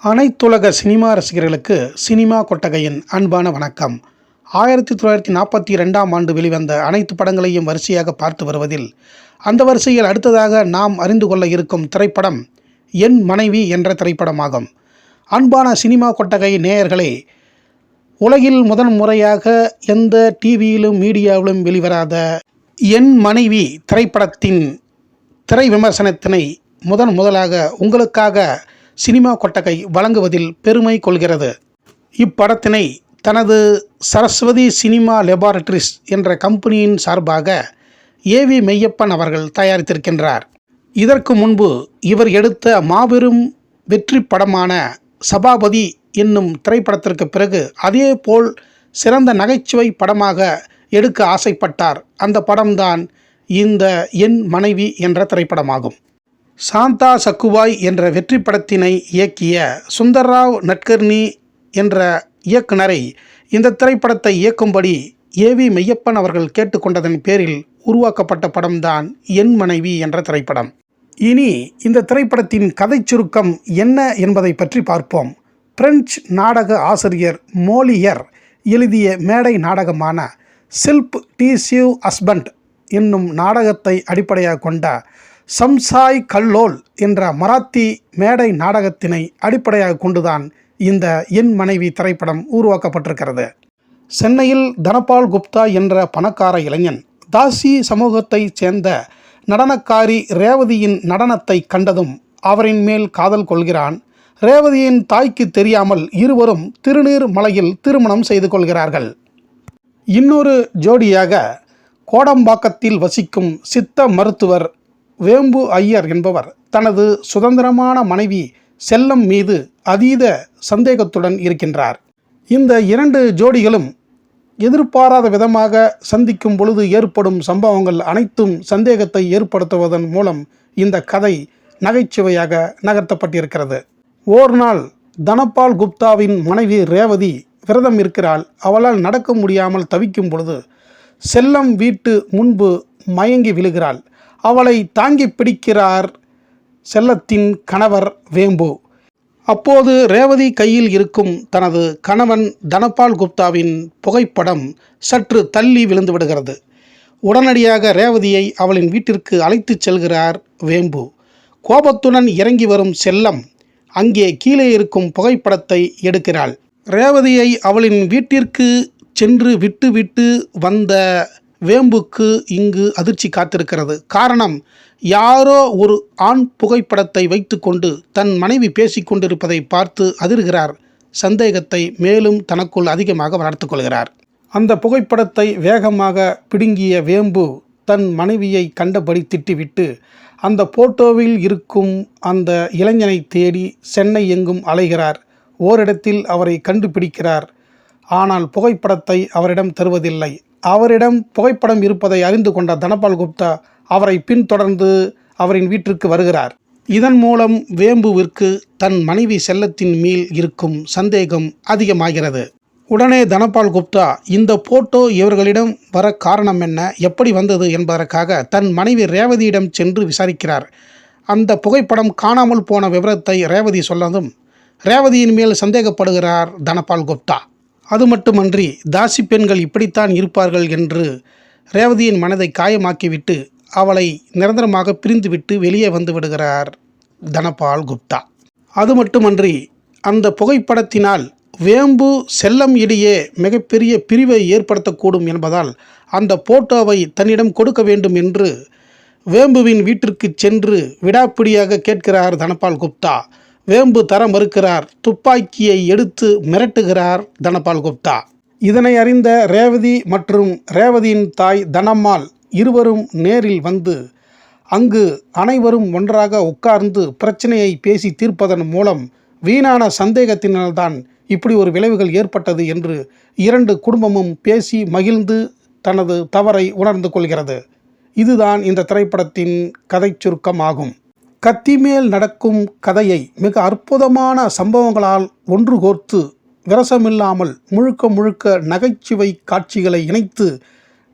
அனைத்துலக சினிமா ரசிகர்களுக்கு சினிமா கொட்டகையின் அன்பான வணக்கம். 1942ஆம் ஆண்டு வெளிவந்த அனைத்து படங்களையும் வரிசையாக பார்த்து வருவதில் அந்த வரிசையில் அடுத்ததாக நாம் அறிந்து கொள்ள இருக்கும் திரைப்படம் என் மனைவி என்ற திரைப்படமாகும். அன்பான சினிமா கொட்டகை நேயர்களே, உலகில் முதன் முறையாக எந்த டிவியிலும் மீடியாவிலும் வெளிவராத என் மனைவி திரைப்படத்தின் திரை விமர்சனத்தினை முதலாக உங்களுக்காக சினிமா கொட்டகை வழங்குவதில் பெருமை கொள்கிறது. இப்படத்தினை தனது சரஸ்வதி சினிமா லேபாரட்டரிஸ் என்ற கம்பெனியின் சார்பாக ஏவி மெய்யப்பன் அவர்கள் தயாரித்திருக்கின்றார். இதற்கு முன்பு இவர் எடுத்த மாபெரும் வெற்றி படமான சபாபதி என்னும் திரைப்படத்திற்கு பிறகு அதேபோல் சிறந்த நகைச்சுவை படமாக எடுக்க ஆசைப்பட்டார். அந்த படம்தான் இந்த என் மனைவி என்ற திரைப்படமாகும். சாந்தா சக்குபாய் என்ற வெற்றி படத்தினை இயக்கிய சுந்தர்ராவ் நட்கர்னி என்ற இயக்குனரை இந்த திரைப்படத்தை இயக்கும்படி ஏவி மெய்யப்பன் அவர்கள் கேட்டுக்கொண்டதன் பேரில் உருவாக்கப்பட்ட படம்தான் என் மனைவி என்ற திரைப்படம். இனி இந்த திரைப்படத்தின் கதை சுருக்கம் என்ன என்பதை பற்றி பார்ப்போம். பிரெஞ்சு நாடக ஆசிரியர் மோலியர் எழுதிய மேடை நாடகமான சில்ப் டீசிவ் ஹஸ்பண்ட் என்னும் நாடகத்தை அடிப்படையாக கொண்ட சம்சாய் கல்லோல் என்ற மராத்தி மேடை நாடகத்தினை அடிப்படையாக கொண்டுதான் இந்த என் மனைவி திரைப்படம் உருவாக்கப்பட்டிருக்கிறது. சென்னையில் தனபால் குப்தா என்ற பணக்கார இளைஞன் தாசி சமூகத்தைச் சேர்ந்த நடனக்காரி ரேவதியின் நடனத்தை கண்டதும் அவரின் மேல் காதல் கொள்கிறான். ரேவதியின் தாய்க்கு தெரியாமல் இருவரும் திருநீர் மலையில் திருமணம் செய்து கொள்கிறார்கள். இன்னொரு ஜோடியாக கோடம்பாக்கத்தில் வசிக்கும் சித்த மருத்துவர் வேம்பு ஐயர் என்பவர் தனது சுதந்திரமான மனைவி செல்லம் மீது அதீத சந்தேகத்துடன் இருக்கின்றார். இந்த இரண்டு ஜோடிகளும் எதிர்பாராத விதமாக சந்திக்கும் பொழுது ஏற்படும் சம்பவங்கள் அனைத்தும் சந்தேகத்தை ஏற்படுத்துவதன் மூலம் இந்த கதை நகைச்சுவையாக நகர்த்தப்பட்டிருக்கிறது. ஓர் நாள் தனபால் குப்தாவின் மனைவி ரேவதி விரதம் இருக்கிறாள். அவளால் நடக்க முடியாமல் தவிக்கும் பொழுது செல்லம் வீட்டு முன்பு மயங்கி விழுகிறாள். அவளை தாங்கி பிடிக்கிறார் செல்லத்தின் கணவர் வேம்பு. அப்போது ரேவதி கையில் இருக்கும் தனது கணவன் தனபால் குப்தாவின் புகைப்படம் சற்று தள்ளி விழுந்து விடுகிறது. உடனடியாக ரேவதியை அவளின் வீட்டிற்கு அழைத்துச் செல்கிறார் வேம்பு. கோபத்துடன் இறங்கி வரும் செல்லம் அங்கே கீழே இருக்கும் புகைப்படத்தை எடுக்கிறாள். ரேவதியை அவளின் வீட்டிற்கு சென்று விட்டு வந்த வேம்புக்கு இங்கு அதிர்ச்சி காத்திருக்கிறது. காரணம், யாரோ ஒரு ஆண் புகைப்படத்தை வைத்து கொண்டு தன் மனைவி பேசிக்கொண்டிருப்பதை பார்த்து அதிர்கிறார். சந்தேகத்தை மேலும் தனக்குள் அதிகமாக வளர்த்து கொள்கிறார். அந்த புகைப்படத்தை வேகமாக பிடுங்கிய வேம்பு தன் மனைவியை கண்டபடி திட்டிவிட்டு அந்த போட்டோவில் இருக்கும் அந்த இளைஞனை தேடி சென்னை எங்கும் அலைகிறார். ஓரிடத்தில் அவரை கண்டுபிடிக்கிறார். ஆனால் புகைப்படத்தை அவரிடம் தருவதில்லை. அவரிடம் புகைப்படம் இருப்பதை அறிந்து கொண்ட தனபால் குப்தா அவரை பின்தொடர்ந்து அவரின் வீட்டிற்கு வருகிறார். இதன் மூலம் வேம்புவிற்கு தன் மனைவி செல்லத்தின் மேல் இருக்கும் சந்தேகம் அதிகமாகிறது. உடனே தனபால் குப்தா இந்த போட்டோ இவர்களிடம் வர காரணம் என்ன, எப்படி வந்தது என்பதற்காக தன் மனைவி ரேவதியிடம் சென்று விசாரிக்கிறார். அந்த புகைப்படம் காணாமல் போன விவரத்தை ரேவதி சொல்லதும் ரேவதியின் மேல் சந்தேகப்படுகிறார் தனபால் குப்தா. அது மட்டுமன்றி தாசி பெண்கள் இப்படித்தான் இருப்பார்கள் என்று ரேவதியின் மனதை காயமாக்கிவிட்டு அவளை நிரந்தரமாக பிரிந்துவிட்டு வெளியே வந்து விடுகிறார் தனபால் குப்தா. அது மட்டுமன்றி அந்த புகைப்படத்தினால் வேம்பு செல்லம் இடையே மிகப்பெரிய பிரிவை ஏற்படுத்தக்கூடும் என்பதால் அந்த போட்டோவை தன்னிடம் கொடுக்க வேண்டும் என்று வேம்புவின் வீட்டிற்கு சென்று விடாப்பிடியாக கேட்கிறார் தனபால் குப்தா. வேம்பு தர மறுக்கிறார். துப்பாக்கியை எடுத்து மிரட்டுகிறார் தனபால் குப்தா. இதனை அறிந்த ரேவதி மற்றும் ரேவதியின் தாய் தனம்மாள் இருவரும் நேரில் வந்து அங்கு அனைவரும் ஒன்றாக உட்கார்ந்து பிரச்சனையை பேசி தீர்ப்பதன் மூலம் வீணான சந்தேகத்தினால்தான் இப்படி ஒரு விளைவுகள் ஏற்பட்டது என்று இரண்டு குடும்பமும் பேசி மகிழ்ந்து தனது தவறை உணர்ந்து கொள்கிறது. இதுதான் இந்த திரைப்படத்தின் கதை சுருக்கம் ஆகும். கத்தி மேல் நடக்கும் கதையை மிக அற்புதமான சம்பவங்களால் ஒன்று கோர்த்து விரசமில்லாமல் முழுக்க நகைச்சுவை காட்சிகளை இணைத்து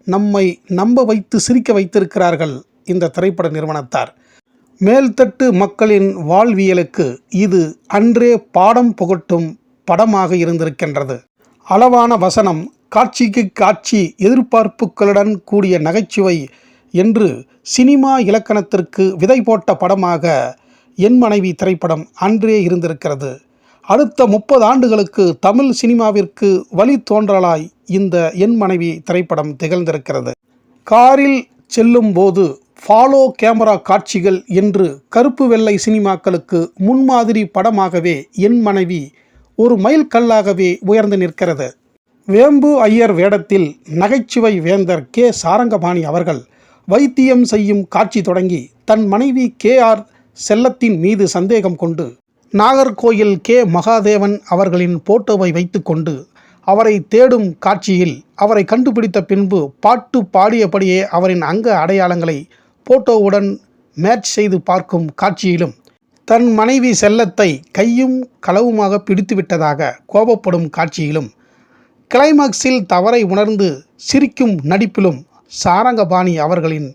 நம்மை நம்ப வைத்து சிரிக்க வைத்திருக்கிறார்கள் இந்த திரைப்பட நிறுவனத்தார். மேல்தட்டு மக்களின் வாழ்வியலுக்கு இது அன்றே பாடம் புகட்டும் படமாக இருந்திருக்கின்றது. அளவான வசனம், காட்சிக்கு காட்சி, எதிர்பார்ப்புகளுடன் கூடிய நகைச்சுவை என்று சினிமா இலக்கணத்திற்கு விதை போட்ட படமாக என் மனைவி திரைப்படம் அன்றே இருந்திருக்கிறது. அடுத்த 30 ஆண்டுகளுக்கு தமிழ் சினிமாவிற்கு வழித்தோன்றலாய் இந்த என் மனைவி திரைப்படம் திகழ்ந்திருக்கிறது. காரில் செல்லும் போது ஃபாலோ கேமரா காட்சிகள் என்று கருப்பு வெள்ளை சினிமாக்களுக்கு முன்மாதிரி படமாகவே என் மனைவி ஒரு மைல்கல்லாகவே உயர்ந்து நிற்கிறது. வேம்பு ஐயர் வேடத்தில் நகைச்சுவை வேந்தர் கே. சாரங்கபாணி அவர்கள் வைத்தியம் செய்யும் காட்சி தொடங்கி தன் மனைவி KR செல்லத்தின் மீது சந்தேகம் கொண்டு நாகர்கோயில் கே. மகாதேவன் அவர்களின் போட்டோவை வைத்துக்கொண்டு அவரை தேடும் காட்சியில் அவரை கண்டுபிடித்த பின்பு பாட்டு பாடியபடியே அவரின் அங்க அடையாளங்களை போட்டோவுடன் மேட்ச் செய்து பார்க்கும் காட்சியிலும் தன் மனைவி செல்லத்தை கையும் களவுமாக பிடித்துவிட்டதாக கோபப்படும் காட்சியிலும் கிளைமாக்ஸில் தவறை உணர்ந்து சிரிக்கும் நடிப்பிலும் சாரங்கபாணி அவர்களின்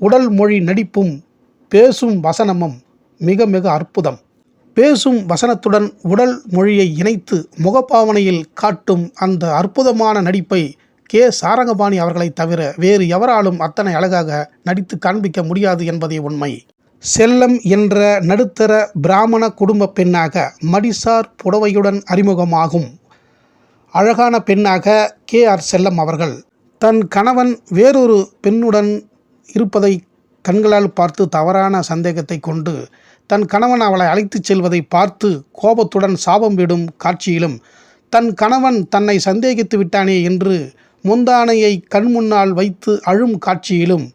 உடல் மொழி நடிப்பும் பேசும் வசனமும் மிக மிக அற்புதம். பேசும் வசனத்துடன் உடல் மொழியை இணைத்து முகப்பாவனையில் காட்டும் அந்த அற்புதமான நடிப்பை கே. சாரங்கபாணி அவர்களை தவிர வேறு எவராலும் அத்தனை அழகாக நடித்து காண்பிக்க முடியாது என்பதே உண்மை. செல்லம் என்ற நடுத்தர பிராமண குடும்ப பெண்ணாக மடிசார் புடவையுடன் அறிமுகமாகும் அழகான பெண்ணாக KR செல்லம் அவர்கள் தன் கணவன் வேறொரு பெண்ணுடன் இருப்பதை கண்களால் பார்த்து தவறான சந்தேகத்தை கொண்டு தன் கணவன் அவளை அழைத்துச் செல்வதை பார்த்து கோபத்துடன் சாபம் விடும் காட்சியிலும் தன் கணவன் தன்னை சந்தேகித்து விட்டானே என்று முந்தானையை கண்முன்னால் வைத்து அழும் காட்சியிலும்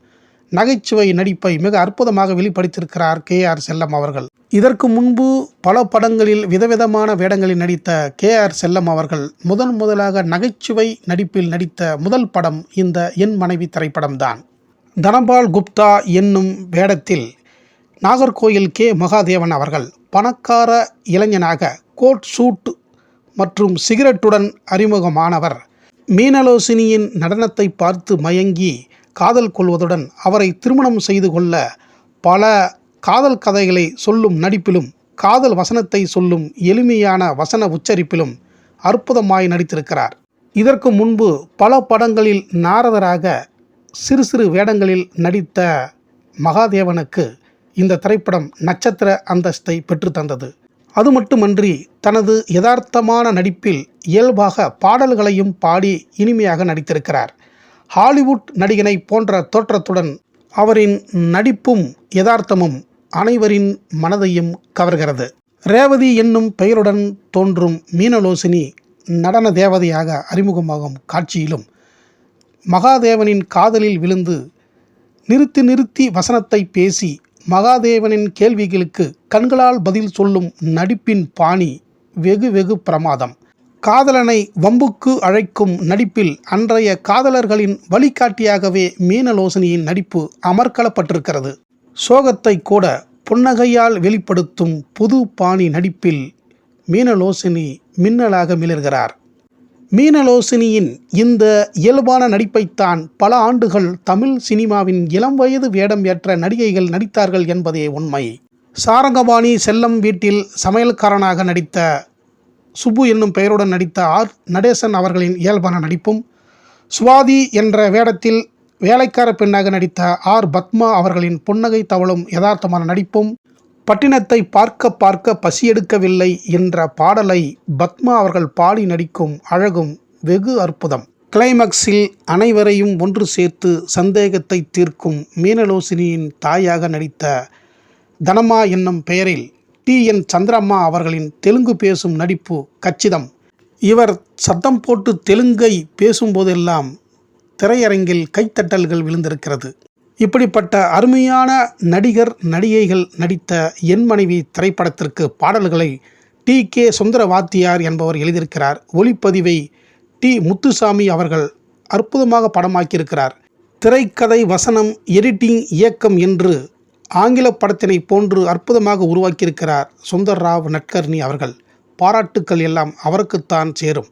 நகைச்சுவை நடிப்பை மிக அற்புதமாக வெளிப்படுத்தியிருக்கிறார் KR செல்லம் அவர்கள். இதற்கு முன்பு பல படங்களில் விதவிதமான வேடங்களில் நடித்த KR செல்லம் அவர்கள் முதலாக நகைச்சுவை நடிப்பில் நடித்த முதல் படம் இந்த என் மனைவி திரைப்படம்தான். தனபால் குப்தா என்னும் வேடத்தில் நாகர்கோயில் கே. மகாதேவன் அவர்கள் பணக்கார இளைஞனாக கோட் சூட் மற்றும் சிகரெட்டுடன் அறிமுகமானவர் மீனலோசினியின் நடனத்தை பார்த்து மயங்கி காதல் கொள்வதுடன் அவரை திருமணம் செய்து கொள்ள பல காதல் கதைகளை சொல்லும் நடிப்பிலும் காதல் வசனத்தை சொல்லும் எளிமையான வசன உச்சரிப்பிலும் அற்புதமாய் நடித்திருக்கிறார். இதற்கு முன்பு பல படங்களில் நாரதராக சிறு சிறு வேடங்களில் நடித்த மகாதேவனுக்கு இந்த திரைப்படம் நட்சத்திர அந்தஸ்தை பெற்றுத்தந்தது. அது மட்டுமன்றி தனது யதார்த்தமான நடிப்பில் இயல்பாக பாடல்களையும் பாடி இனிமையாக நடித்திருக்கிறார். ஹாலிவுட் நடிகனை போன்ற தோற்றத்துடன் அவரின் நடிப்பும் யதார்த்தமும் அனைவரின் மனதையும் கவர்கிறது. ரேவதி என்னும் பெயருடன் தோன்றும் மீனலோசினி நடன தேவதையாக அறிமுகமாகும் காட்சியிலும் மகாதேவனின் காதலில் விழுந்து நிறுத்தி நிறுத்தி வசனத்தை பேசி மகாதேவனின் கேள்விகளுக்கு கண்களால் பதில் சொல்லும் நடிப்பின் பாணி வெகு வெகு பிரமாதம். காதலனை வம்புக்கு அழைக்கும் நடிப்பில் அன்றைய காதலர்களின் வழிகாட்டியாகவே மீனலோசினியின் நடிப்பு அமர்க்களப்பட்டிருக்கிறது. சோகத்தை கூட புன்னகையால் வெளிப்படுத்தும் புது பாணி நடிப்பில் மீனலோசினி மின்னலாக மிளர்கிறார். மீனலோசினியின் இந்த இயல்பான நடிப்பைத்தான் பல ஆண்டுகள் தமிழ் சினிமாவின் இளம் வயது வேடம் ஏற்ற நடிகைகள் நடித்தார்கள் என்பதே உண்மை. சாரங்கபாணி செல்லம் வீட்டில் சமையல்காரனாக நடித்த சுப்பு என்னும் பெயருடன் நடித்த நடேசன் அவர்களின் இயல்பான நடிப்பும், சுவாதி என்ற வேடத்தில் வேலைக்கார பெண்ணாக நடித்த பத்மா அவர்களின் புன்னகை தவழும் யதார்த்தமான நடிப்பும், பட்டினத்தை பார்க்க பார்க்க பசியெடுக்கவில்லை என்ற பாடலை பத்மா அவர்கள் பாடி நடிக்கும் அழகும் வெகு அற்புதம். கிளைமாக்ஸில் அனைவரையும் ஒன்று சேர்த்து சந்தேகத்தை தீர்க்கும் மீனலோசினியின் தாயாக நடித்த தனமா என்னும் பெயரில் TN சந்திரம்மா அவர்களின் தெலுங்கு பேசும் நடிப்பு கச்சிதம். இவர் சத்தம் போட்டு தெலுங்கை பேசும்போதெல்லாம் திரையரங்கில் கைத்தட்டல்கள் விழுந்திருக்கிறது. இப்படிப்பட்ட அருமையான நடிகர் நடிகைகள் நடித்த என் மனைவி திரைப்படத்திற்கு பாடல்களை TK சுந்தரவாத்தியார் என்பவர் எழுதியிருக்கிறார். ஒளிப்பதிவை T முத்துசாமி அவர்கள் அற்புதமாக படமாக்கியிருக்கிறார். திரைக்கதை, வசனம், எடிட்டிங், இயக்கம் என்று ஆங்கில படத்தினை போன்று அற்புதமாக உருவாக்கியிருக்கிறார் சுந்தர்ராவ் நட்கர்னி அவர்கள். பாராட்டுக்கள் எல்லாம் அவருக்குத்தான் சேரும்.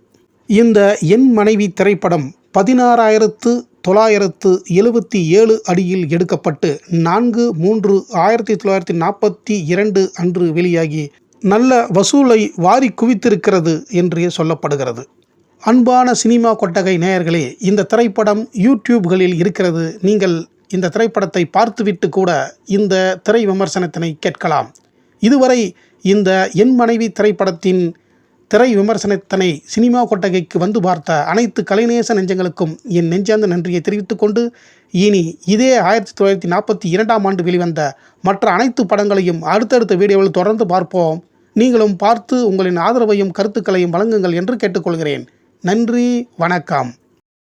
இந்த என் மனைவி திரைப்படம் 1977 அடியில் எடுக்கப்பட்டு 4/3/1942 அன்று வெளியாகி நல்ல வசூலை வாரி குவித்திருக்கிறது என்றே சொல்லப்படுகிறது. அன்பான சினிமா கொட்டகை நேயர்களே, இந்த திரைப்படம் யூடியூப்களில் இருக்கிறது. நீங்கள் இந்த திரைப்படத்தை பார்த்துவிட்டு கூட இந்த திரை விமர்சனத்தினை கேட்கலாம். இதுவரை இந்த என் மனைவி திரைப்படத்தின் திரை விமர்சனத்தினை சினிமா கொட்டகைக்கு வந்து பார்த்த அனைத்து கலைநேச நெஞ்சங்களுக்கும் என் நெஞ்சார்ந்த நன்றியை தெரிவித்துக் கொண்டு, இனி இதே 1942 ஆண்டு வெளிவந்த மற்ற அனைத்து படங்களையும் அடுத்தடுத்த வீடியோவில் தொடர்ந்து பார்ப்போம். நீங்களும் பார்த்து உங்களின் ஆதரவையும் கருத்துக்களையும் வழங்குங்கள் என்று கேட்டுக்கொள்கிறேன். நன்றி, வணக்கம்.